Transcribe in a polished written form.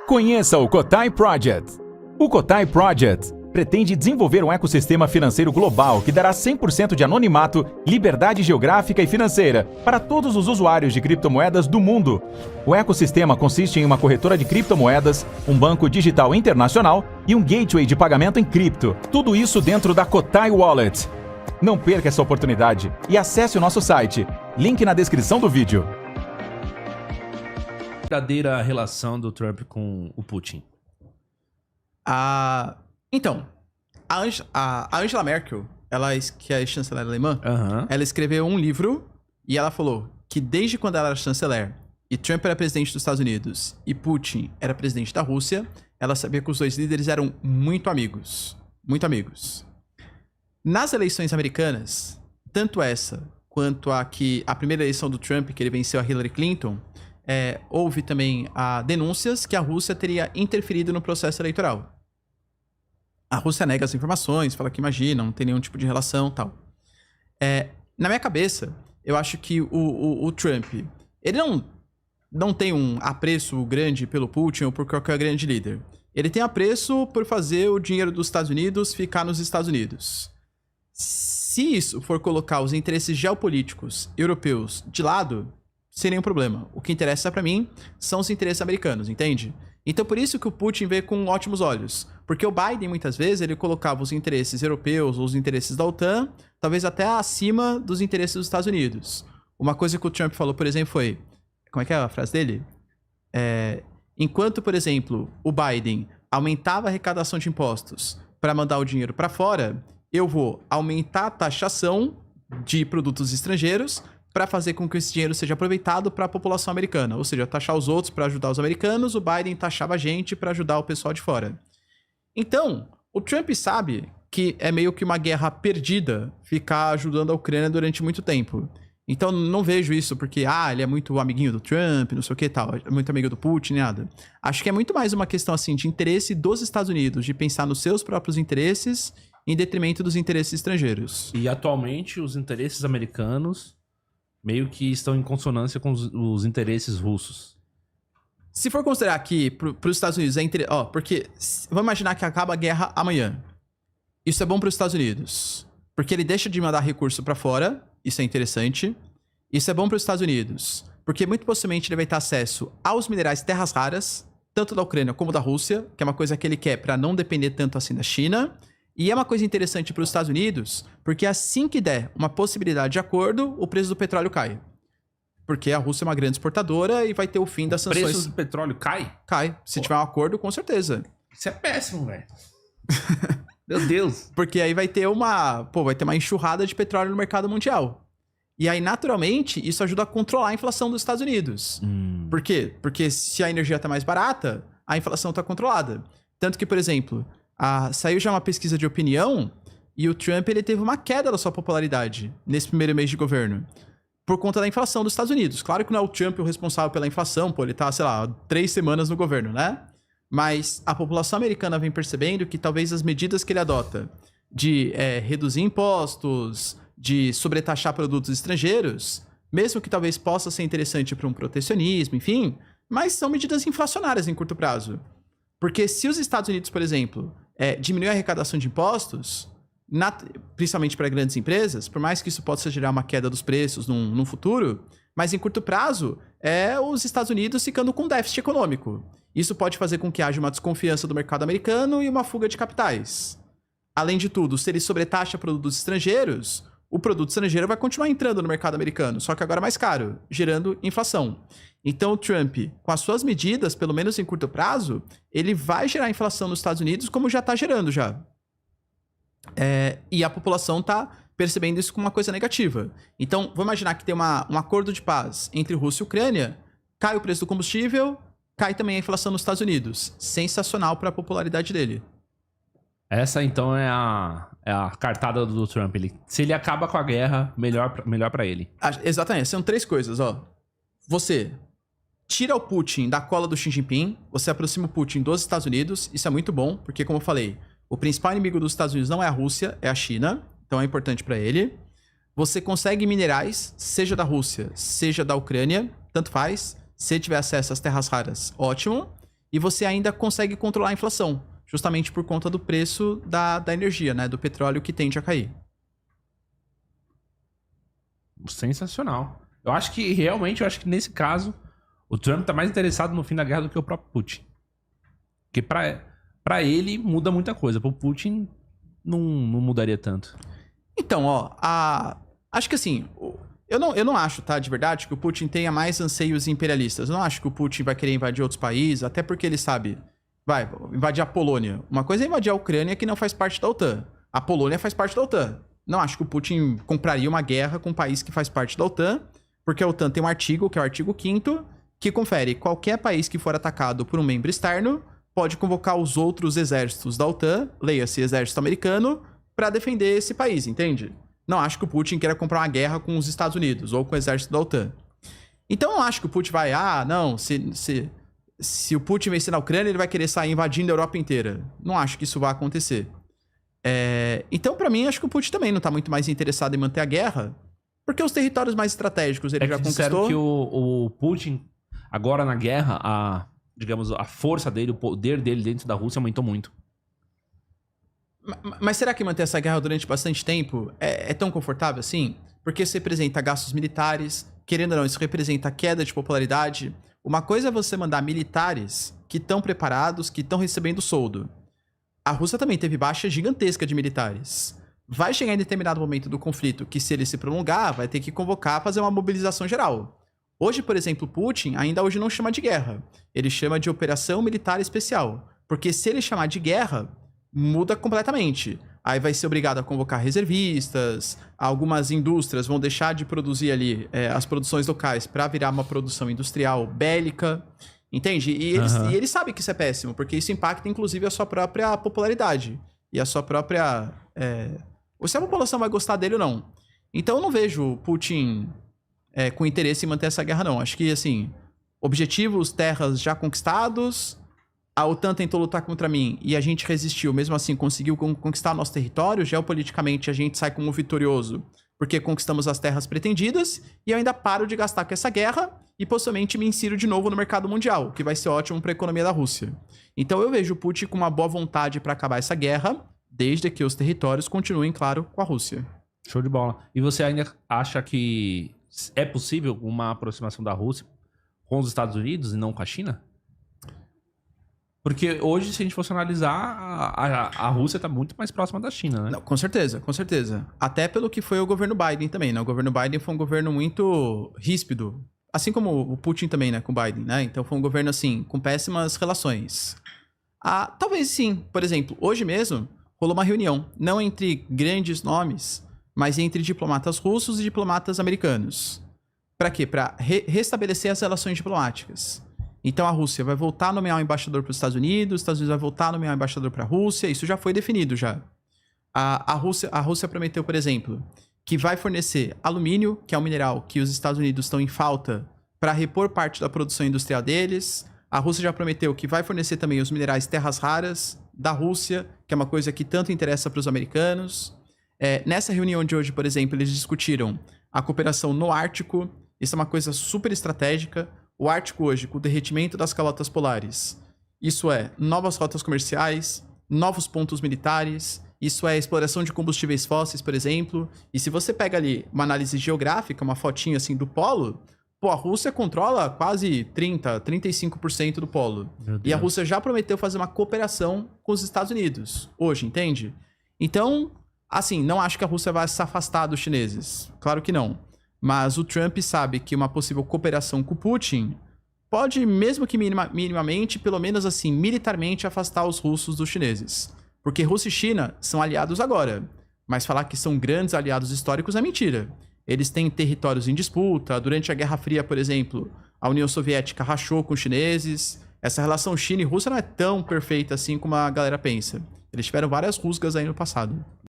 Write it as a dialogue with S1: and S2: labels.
S1: Conheça o Kotai Project. O Kotai Project pretende desenvolver um ecossistema financeiro global que dará 100% de anonimato, liberdade geográfica e financeira para todos os usuários de criptomoedas do mundo. O ecossistema consiste em uma corretora de criptomoedas, um banco digital internacional e um gateway de pagamento em cripto. Tudo isso dentro da Kotai Wallet. Não perca essa oportunidade e acesse o nosso site. Link na descrição do vídeo.
S2: Verdadeira relação do Trump com o Putin?
S3: Então, a Angela Merkel, que é a chanceler alemã, ela escreveu um livro e ela falou que desde quando ela era chanceler e Trump era presidente dos Estados Unidos e Putin era presidente da Rússia, ela sabia que os dois líderes eram muito amigos. Muito amigos. Nas eleições americanas, tanto essa quanto a primeira eleição do Trump, que ele venceu a Hillary Clinton, houve também denúncias que a Rússia teria interferido no processo eleitoral. A Rússia nega as informações, fala que imagina, não tem nenhum tipo de relação e tal. Na minha cabeça, eu acho que o Trump, ele não tem um apreço grande pelo Putin ou por qualquer grande líder. Ele tem apreço por fazer o dinheiro dos Estados Unidos ficar nos Estados Unidos. Se isso for colocar os interesses geopolíticos europeus de lado, sem nenhum problema. O que interessa pra mim são os interesses americanos, entende? Então por isso que o Putin vê com ótimos olhos. Porque o Biden, muitas vezes, ele colocava os interesses europeus ou os interesses da OTAN, talvez até acima dos interesses dos Estados Unidos. Uma coisa que o Trump falou, por exemplo, foi... Como é que é a frase dele? Enquanto, por exemplo, o Biden aumentava a arrecadação de impostos para mandar o dinheiro para fora, eu vou aumentar a taxação de produtos estrangeiros para fazer com que esse dinheiro seja aproveitado para a população americana. Ou seja, taxar os outros para ajudar os americanos, o Biden taxava a gente para ajudar o pessoal de fora. Então, o Trump sabe que é meio que uma guerra perdida ficar ajudando a Ucrânia durante muito tempo. Então, não vejo isso porque, ele é muito amiguinho do Trump, não sei o que e tal, é muito amigo do Putin, nada. Acho que é muito mais uma questão, assim, de interesse dos Estados Unidos, de pensar nos seus próprios interesses em detrimento dos interesses estrangeiros.
S2: E, atualmente, os interesses americanos meio que estão em consonância com os interesses russos.
S3: Se for considerar que para os Estados Unidos porque vamos imaginar que acaba a guerra amanhã. Isso é bom para os Estados Unidos, porque ele deixa de mandar recurso para fora, isso é interessante. Isso é bom para os Estados Unidos, porque muito possivelmente ele vai ter acesso aos minerais terras raras, tanto da Ucrânia como da Rússia, que é uma coisa que ele quer para não depender tanto assim da China. E é uma coisa interessante para os Estados Unidos, porque assim que der uma possibilidade de acordo, o preço do petróleo cai. Porque a Rússia é uma grande exportadora e vai ter o fim das sanções.
S2: O preço do petróleo cai?
S3: Cai. Se tiver um acordo, com certeza.
S2: Isso é péssimo, velho. Meu Deus.
S3: Porque aí vai ter uma enxurrada de petróleo no mercado mundial. E aí, naturalmente, isso ajuda a controlar a inflação dos Estados Unidos. Por quê? Porque se a energia está mais barata, a inflação está controlada. Tanto que, por exemplo... saiu já uma pesquisa de opinião e o Trump ele teve uma queda da sua popularidade nesse primeiro mês de governo por conta da inflação dos Estados Unidos. Claro que não é o Trump o responsável pela inflação, ele tá, 3 semanas no governo, né? Mas a população americana vem percebendo que talvez as medidas que ele adota de reduzir impostos, de sobretaxar produtos estrangeiros, mesmo que talvez possa ser interessante para um protecionismo, enfim, mas são medidas inflacionárias em curto prazo. Porque se os Estados Unidos, por exemplo, diminuir a arrecadação de impostos, principalmente para grandes empresas, por mais que isso possa gerar uma queda dos preços num futuro, mas em curto prazo, os Estados Unidos ficando com déficit econômico. Isso pode fazer com que haja uma desconfiança do mercado americano e uma fuga de capitais. Além de tudo, se ele sobretaxa produtos estrangeiros, o produto estrangeiro vai continuar entrando no mercado americano, só que agora mais caro, gerando inflação. Então o Trump, com as suas medidas, pelo menos em curto prazo, ele vai gerar inflação nos Estados Unidos como já está gerando já. E a população está percebendo isso como uma coisa negativa. Então, vamos imaginar que tem um acordo de paz entre Rússia e Ucrânia, cai o preço do combustível, cai também a inflação nos Estados Unidos. Sensacional para a popularidade dele.
S2: Essa, então, é a cartada do Trump. Se ele acaba com a guerra, melhor para ele.
S3: Exatamente. São 3 coisas, ó. Você tira o Putin da cola do Xi Jinping, você aproxima o Putin dos Estados Unidos, isso é muito bom, porque, como eu falei, o principal inimigo dos Estados Unidos não é a Rússia, é a China, então é importante para ele. Você consegue minerais, seja da Rússia, seja da Ucrânia, tanto faz. Se tiver acesso às terras raras, ótimo. e você ainda consegue controlar a inflação, justamente por conta do preço da energia, né? Do petróleo que tende a cair.
S2: Sensacional. Eu acho que nesse caso, o Trump tá mais interessado no fim da guerra do que o próprio Putin. Porque pra ele muda muita coisa. Pro Putin não mudaria tanto.
S3: Então, acho que assim, eu não acho, tá, de verdade, que o Putin tenha mais anseios imperialistas. Eu não acho que o Putin vai querer invadir outros países, até porque ele sabe, vai invadir a Polônia. Uma coisa é invadir a Ucrânia, que não faz parte da OTAN. A Polônia faz parte da OTAN. Não acho que o Putin compraria uma guerra com um país que faz parte da OTAN, porque a OTAN tem um artigo, que é o artigo 5º, que confere qualquer país que for atacado por um membro externo pode convocar os outros exércitos da OTAN, leia-se exército americano, para defender esse país, entende? Não acho que o Putin queira comprar uma guerra com os Estados Unidos ou com o exército da OTAN. Então não acho que o Putin vai, se o Putin vencer na Ucrânia, ele vai querer sair invadindo a Europa inteira. Não acho que isso vai acontecer. Então, pra mim, acho que o Putin também não tá muito mais interessado em manter a guerra, porque os territórios mais estratégicos ele já conquistou.
S2: Disseram que o Putin, agora na guerra, a força dele, o poder dele dentro da Rússia aumentou muito.
S3: Mas será que manter essa guerra durante bastante tempo é tão confortável assim? Porque isso representa gastos militares, querendo ou não, isso representa queda de popularidade. Uma coisa é você mandar militares que estão preparados, que estão recebendo soldo. A Rússia também teve baixa gigantesca de militares. Vai chegar em determinado momento do conflito que, se ele se prolongar, vai ter que convocar, fazer uma mobilização geral. Hoje, por exemplo, Putin ainda hoje não chama de guerra. Ele chama de operação militar especial. Porque se ele chamar de guerra, muda completamente. Aí vai ser obrigado a convocar reservistas, algumas indústrias vão deixar de produzir ali as produções locais para virar uma produção industrial bélica. Entende? E ele sabe que isso é péssimo, porque isso impacta, inclusive, a sua própria popularidade. E a sua própria... Ou se a população vai gostar dele ou não. Então, eu não vejo Putin com interesse em manter essa guerra, não. Acho que, assim, objetivos, terras já conquistados, a OTAN tentou lutar contra mim e a gente resistiu. Mesmo assim, conseguiu conquistar nosso território. Geopoliticamente, a gente sai como vitorioso, porque conquistamos as terras pretendidas, e eu ainda paro de gastar com essa guerra e possivelmente me insiro de novo no mercado mundial, que vai ser ótimo para a economia da Rússia. Então eu vejo o Putin com uma boa vontade para acabar essa guerra, desde que os territórios continuem, claro, com a Rússia.
S2: Show de bola. E você ainda acha que é possível uma aproximação da Rússia com os Estados Unidos e não com a China? Porque hoje, se a gente fosse analisar, a Rússia está muito mais próxima da China, né?
S3: Não, com certeza, com certeza. Até pelo que foi o governo Biden também, né? O governo Biden foi um governo muito ríspido. Assim como o Putin também, né? Com o Biden, né? Então foi um governo, assim, com péssimas relações. Talvez sim. Por exemplo, hoje mesmo, rolou uma reunião. Não entre grandes nomes, mas entre diplomatas russos e diplomatas americanos. Para quê? Para restabelecer as relações diplomáticas. Então a Rússia vai voltar a nomear um embaixador para os Estados Unidos vai voltar a nomear um embaixador para a Rússia, isso já foi definido já. A Rússia prometeu, por exemplo, que vai fornecer alumínio, que é um mineral que os Estados Unidos estão em falta, para repor parte da produção industrial deles. A Rússia já prometeu que vai fornecer também os minerais terras raras da Rússia, que é uma coisa que tanto interessa para os americanos. Nessa reunião de hoje, por exemplo, eles discutiram a cooperação no Ártico. Isso é uma coisa super estratégica. O Ártico hoje, com o derretimento das calotas polares, isso é novas rotas comerciais, novos pontos militares, isso é exploração de combustíveis fósseis, por exemplo. E se você pega ali uma análise geográfica, uma fotinha assim do polo, a Rússia controla quase 35% do polo. E a Rússia já prometeu fazer uma cooperação com os Estados Unidos, hoje, entende? Então, assim, não acho que a Rússia vai se afastar dos chineses. Claro que não. Mas o Trump sabe que uma possível cooperação com o Putin pode, mesmo que minimamente, pelo menos assim, militarmente, afastar os russos dos chineses. Porque Rússia e China são aliados agora. Mas falar que são grandes aliados históricos é mentira. Eles têm territórios em disputa. Durante a Guerra Fria, por exemplo, a União Soviética rachou com os chineses. Essa relação China e Rússia não é tão perfeita assim como a galera pensa. Eles tiveram várias rusgas aí no passado.